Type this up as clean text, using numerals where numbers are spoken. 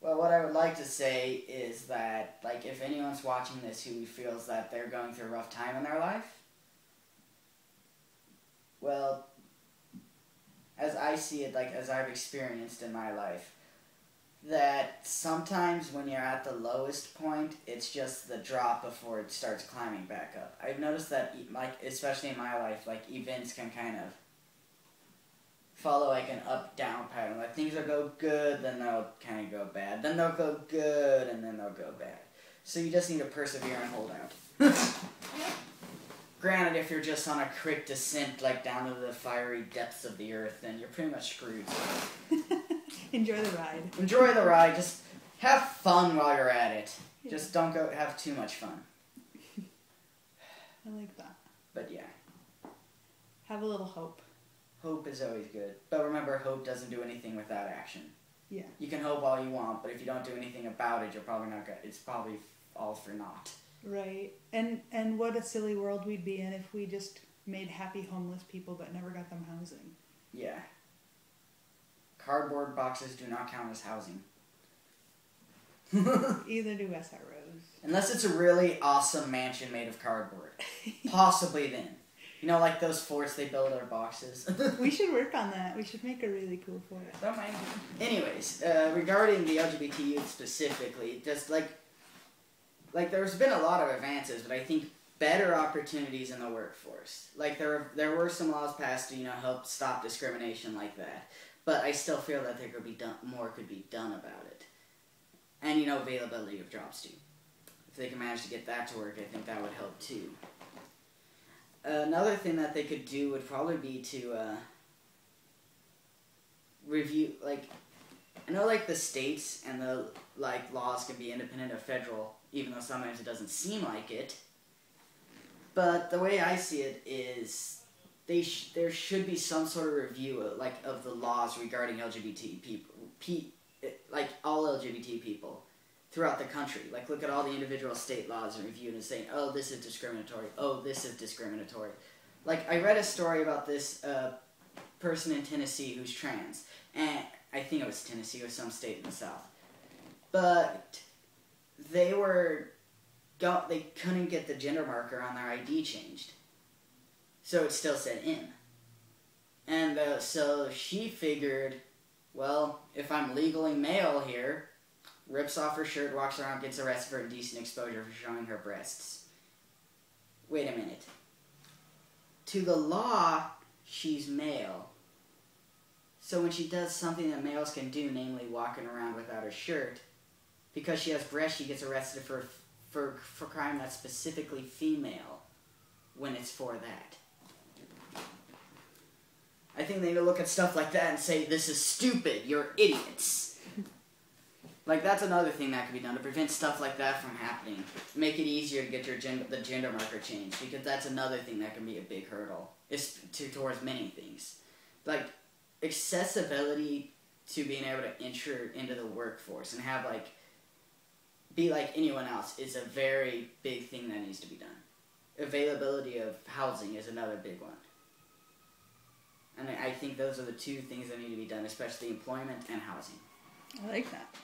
Well, what I would like to say is that, like, if anyone's watching this who feels that they're going through a rough time in their life, well, as I see it, like, as I've experienced in my life, that sometimes when you're at the lowest point, it's just the drop before it starts climbing back up. I've noticed that, like, especially in my life, like, events can kind of follow, like, an up-down pattern. Like, things will go good, then they'll kind of go bad. Then they'll go good, and then they'll go bad. So you just need to persevere and hold out. Granted, if you're just on a quick descent, like, down to the fiery depths of the earth, then you're pretty much screwed. Enjoy the ride. Enjoy the ride. Just have fun while you're at it. Yeah. Just don't go have too much fun. I like that. But yeah. Have a little hope. Hope is always good. But remember, hope doesn't do anything without action. Yeah. You can hope all you want, but if you don't do anything about it, you're probably not good. It's probably all for naught. Right. And what a silly world we'd be in if we just made happy homeless people but never got them housing. Yeah. Cardboard boxes do not count as housing. Either do SROs. Unless it's a really awesome mansion made of cardboard. Possibly then. You know, like those forts they build out of boxes. We should work on that. We should make a really cool fort. Don't mind. Anyways, regarding the LGBT youth specifically, just like there's been a lot of advances, but I think better opportunities in the workforce. Like there were some laws passed to, help stop discrimination like that. But I still feel that there could be more could be done about it. And, availability of jobs, too. If they can manage to get that to work, I think that would help, too. Another thing that they could do would probably be to review, I know, the states and the, laws can be independent of federal, even though sometimes it doesn't seem like it. But the way I see it is there should be some sort of review of the laws regarding LGBT people, all LGBT people throughout the country. Look at all the individual state laws and review it and saying, oh, this is discriminatory. Oh, this is discriminatory. I read a story about this person in Tennessee who's trans, and I think it was Tennessee or some state in the South. But they couldn't get the gender marker on their ID changed. So it still said in. And so she figured, well, if I'm legally male here, rips off her shirt, walks around, gets arrested for indecent exposure for showing her breasts. Wait a minute. To the law, she's male. So when she does something that males can do, namely walking around without her shirt, because she has breasts, she gets arrested for crime that's specifically female when it's for that. I think they need to look at stuff like that and say, this is stupid, you're idiots. That's another thing that could be done to prevent stuff like that from happening. Make it easier to get the gender marker changed, because that's another thing that can be a big hurdle towards many things. Accessibility to being able to enter into the workforce and have, be like anyone else is a very big thing that needs to be done. Availability of housing is another big one. And I think those are the two things that need to be done, especially employment and housing. I like that.